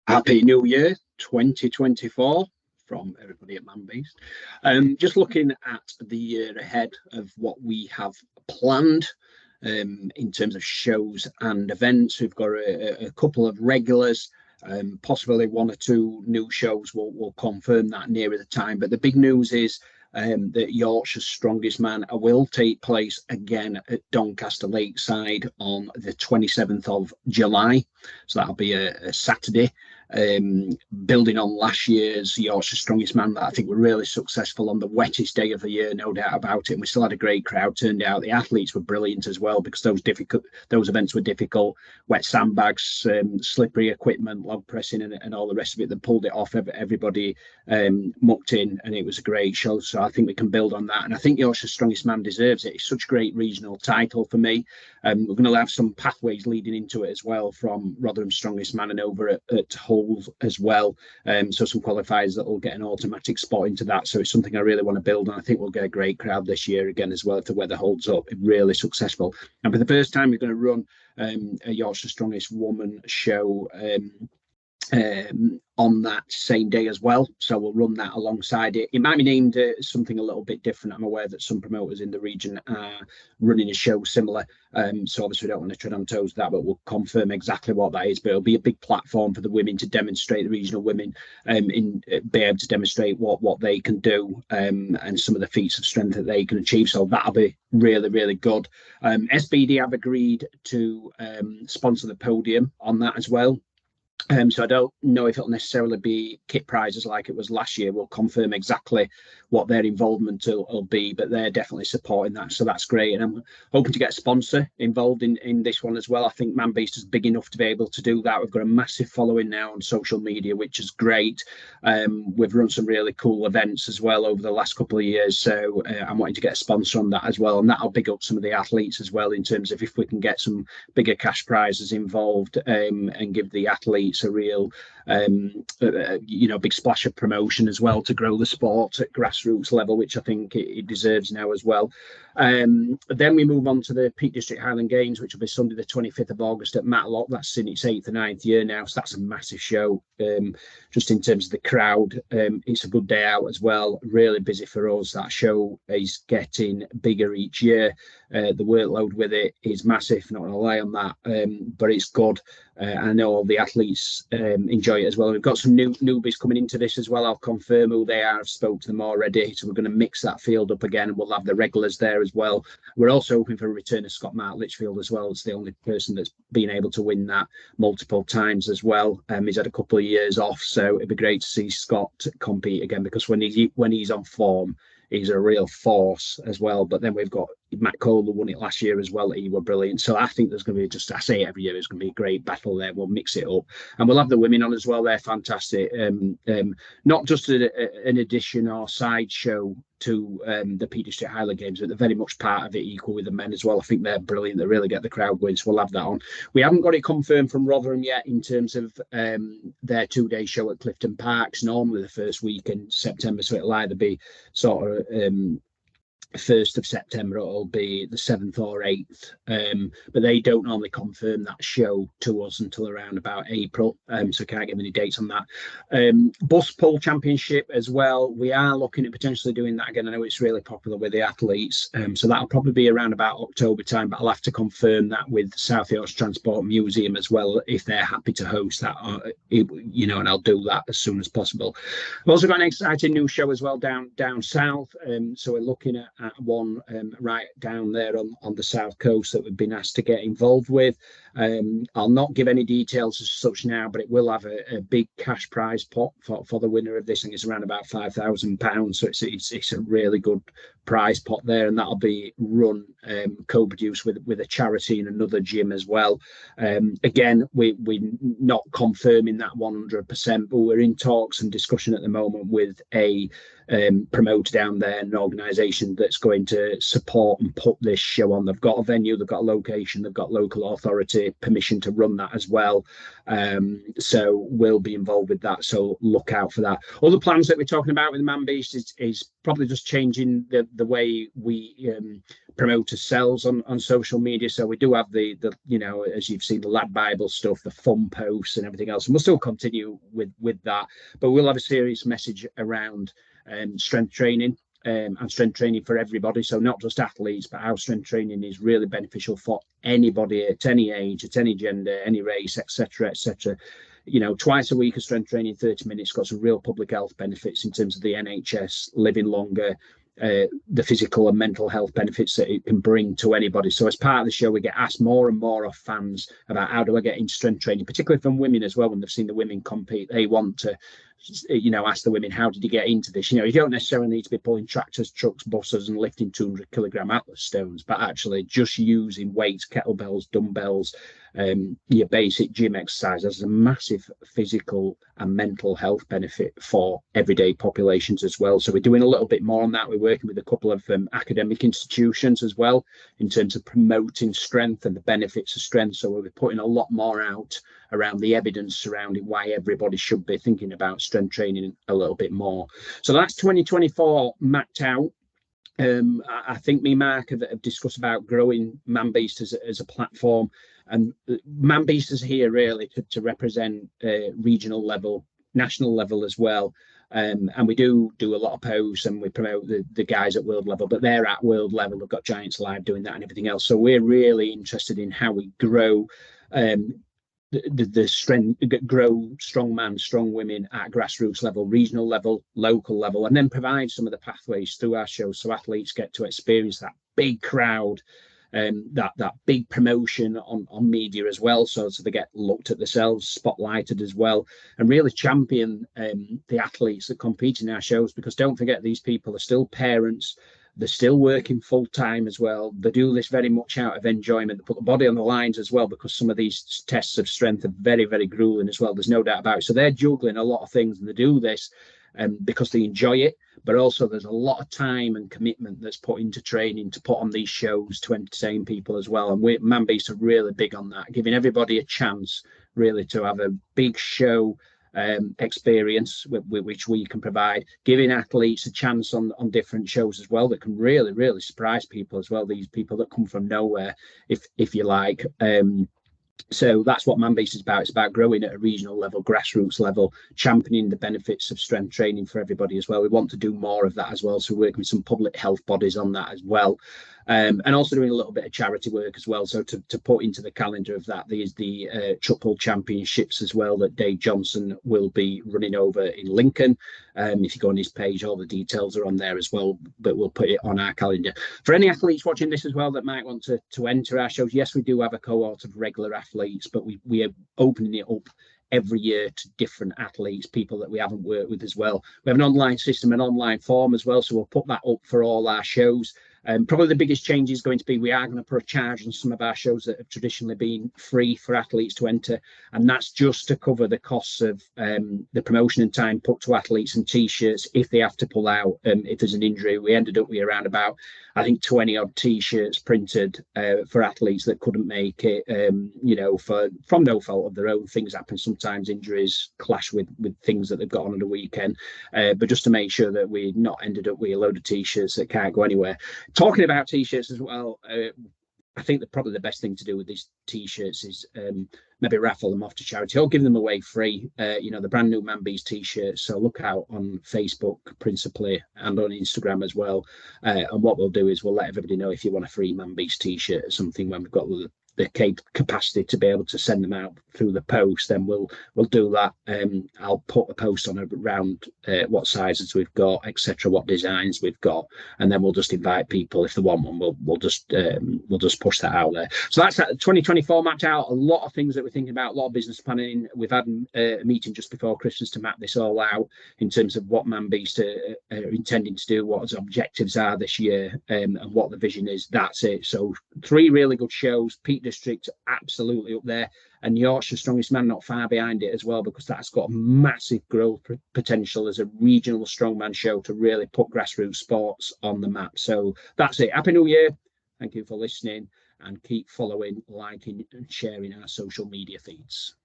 Happy New Year 2024 from everybody at Man Beast. Just looking at the year ahead of what we have planned in terms of shows and events. We've got a couple of regulars, possibly one or two new shows. We'll confirm that nearer the time. But the big news is that Yorkshire's Strongest Man will take place again at Doncaster Lakeside on the 27th of July. So that'll be a Saturday. Building on last year's Yorkshire's Strongest Man, that I think were really successful on the wettest day of the year, no doubt about it. And we still had a great crowd turned out. The athletes were brilliant as well, because those events were difficult. Wet sandbags, slippery equipment, log pressing, and all the rest of it. They pulled it off. Everybody mucked in, and it was a great show. So I think we can build on that. And I think Yorkshire's Strongest Man deserves it. It's such a great regional title for me. We're going to have some pathways leading into it as well, from Rotherham's Strongest Man and over at Hull as well. So some qualifiers that will get an automatic spot into that. So it's something I really want to build on. I think we'll get a great crowd this year again as well if the weather holds up. Really successful. And for the first time, we're going to run a Yorkshire Strongest Woman show on that same day as well. So we'll run that alongside it. It might be named something a little bit different. I'm aware that some promoters in the region are running a show similar. So obviously we don't want to tread on toes with that, but we'll confirm exactly what that is. But it'll be a big platform for the women to demonstrate, the regional women, be able to demonstrate what they can do, and some of the feats of strength that they can achieve. So that'll be really, really good. SBD have agreed to sponsor the podium on that as well. So I don't know if it'll necessarily be kit prizes like it was last year. We'll confirm exactly what their involvement will be, but they're definitely supporting that. So that's great. And I'm hoping to get a sponsor involved in this one as well. I think Man Beast is big enough to be able to do that. We've got a massive following now on social media, which is great. We've run some really cool events as well over the last couple of years. So I'm wanting to get a sponsor on that as well. And that'll big up some of the athletes as well, in terms of if we can get some bigger cash prizes involved, and give the athletes a real big splash of promotion as well to grow the sport at grassroots level, which I think it deserves now as well. Then we move on to the Peak District Highland Games, which will be Sunday the 25th of August at Matlock. That's in its 8th or 9th year now, so that's a massive show. Just in terms of the crowd, it's a good day out as well. Really busy for us. That show is getting bigger each year. The workload with it is massive, not going to lie on that, but it's good. I know all the athletes enjoy it as well. We've got some newbies coming into this as well. I'll confirm who they are. I've spoke to them already. So we're going to mix that field up again, and we'll have the regulars there as well. We're also hoping for a return of Scott Mark Litchfield as well. It's the only person that's been able to win that multiple times as well. He's had a couple of years off, so it'd be great to see Scott compete again, because when he's on form, he's a real force as well. But then we've got Matt Cole, who won it last year as well. He were brilliant. So I think there's going to be, just I say it every year, it's going to be a great battle there. We'll mix it up, and we'll have the women on as well. They're fantastic. Not just an addition or side show to the Peak District Highland Games, but they're very much part of it, equal with the men as well. I think they're brilliant. They really get the crowd going. So we'll have that on. We haven't got it confirmed from Rotherham yet in terms of their 2-day show at Clifton Parks. Normally the first week in September, so it'll either be sort of 1st of September, it'll be the 7th or 8th, but they don't normally confirm that show to us until around about April, so can't give any dates on that. Bus Pull Championship as well, we are looking at potentially doing that again. I know it's really popular with the athletes, so that'll probably be around about October time, but I'll have to confirm that with South Yorkshire Transport Museum as well, if they're happy to host that, and I'll do that as soon as possible. We've also got an exciting new show as well down south, so we're looking at one right down there on the south coast that we've been asked to get involved with. I'll not give any details as such now, but it will have a big cash prize pot for the winner of this. I think it's around about £5,000, so it's a really good prize pot there, and that'll be run co-produced with a charity and another gym as well. Again, we're not confirming that 100%, but we're in talks and discussion at the moment with a promoter down there, an organisation that's going to support and put this show on. They've got a venue, they've got a location, they've got local authority permission to run that as well. So we'll be involved with that, so look out for that. Other plans that we're talking about with Man Beast is probably just changing the way we promoter sells on social media. So we do have the you know, as you've seen, the Lad Bible stuff, the fun posts and everything else, and we'll still continue with that, but we'll have a serious message around strength training, and strength training for everybody. So not just athletes, but how strength training is really beneficial for anybody at any age, at any gender, any race, etc., etc. You know, twice a week of strength training, 30 minutes, got some real public health benefits in terms of the NHS, living longer, the physical and mental health benefits that it can bring to anybody. So as part of the show, we get asked more and more of fans about how do I get into strength training, particularly from women as well. When they've seen the women compete, they want to, you know, ask the women, how did you get into this? You know, you don't necessarily need to be pulling tractors, trucks, buses and lifting 200-kilogram atlas stones, but actually just using weights, kettlebells, dumbbells, your basic gym exercise has a massive physical and mental health benefit for everyday populations as well. So we're doing a little bit more on that. We're working with a couple of academic institutions as well in terms of promoting strength and the benefits of strength. So we'll be putting a lot more out around the evidence surrounding why everybody should be thinking about strength training a little bit more. So that's 2024 mapped out. I think me and Mark have discussed about growing ManBeast as a platform, and ManBeast is here really to represent regional level, national level as well. And we do a lot of posts and we promote the guys at world level, but they're at world level. They've got Giants Live doing that and everything else. So we're really interested in how we grow the strength, grow strongman, strong women at grassroots level, regional level, local level, and then provide some of the pathways through our show so athletes get to experience that big crowd, that big promotion on media as well, so they get looked at themselves, spotlighted as well, and really champion the athletes that compete in our shows. Because don't forget, these people are still parents. They're still working full time as well. They do this very much out of enjoyment. They put the body on the lines as well, because some of these tests of strength are very, very grueling as well. There's no doubt about it. So they're juggling a lot of things, and they do this because they enjoy it. But also there's a lot of time and commitment that's put into training to put on these shows to entertain people as well. And we, ManBeast, are really big on that, giving everybody a chance really to have a big show experience which we can provide, giving athletes a chance on different shows as well that can really, really surprise people as well, these people that come from nowhere, if you like. So that's what ManBeast is about. It's about growing at a regional level, grassroots level, championing the benefits of strength training for everybody as well. We want to do more of that as well. So we're working with some public health bodies on that as well. And also doing a little bit of charity work as well. So to put into the calendar of that, there's the Chuckle Championships as well that Dave Johnson will be running over in Lincoln. If you go on his page, all the details are on there as well, but we'll put it on our calendar. For any athletes watching this as well that might want to enter our shows, yes, we do have a cohort of regular athletes, but we are opening it up every year to different athletes, people that we haven't worked with as well. We have an online system, an online form as well, so we'll put that up for all our shows. Probably the biggest change is going to be we are going to put a charge on some of our shows that have traditionally been free for athletes to enter, and that's just to cover the costs of the promotion and time put to athletes and t-shirts if they have to pull out if there's an injury. We ended up with around about, I think, 20 odd t-shirts printed for athletes that couldn't make it, you know, from no fault of their own. Things happen sometimes, injuries clash with things that they've got on the weekend, but just to make sure that we not ended up with a load of t-shirts that can't go anywhere. Talking about t-shirts as well, I think that probably the best thing to do with these t-shirts is maybe raffle them off to charity or give them away free. You know, the brand new ManBeast t-shirts. So look out on Facebook principally and on Instagram as well. And what we'll do is we'll let everybody know if you want a free ManBeast t-shirt or something when we've got the capacity to be able to send them out through the post, then we'll do that. I'll put a post on around what sizes we've got, etc., what designs we've got, and then we'll just invite people if they want one. We'll just push that out there. So that's 2024 mapped out. A lot of things that we're thinking about, a lot of business planning. We've had a meeting just before Christmas to map this all out in terms of what ManBeast are intending to do, what its objectives are this year, and what the vision is. That's it. So 3 really good shows. Peak District absolutely up there, and Yorkshire Strongest Man not far behind it as well, because that's got massive growth potential as a regional strongman show to really put grassroots sports on the map. So that's it. Happy New Year. Thank you for listening, and keep following, liking and sharing our social media feeds.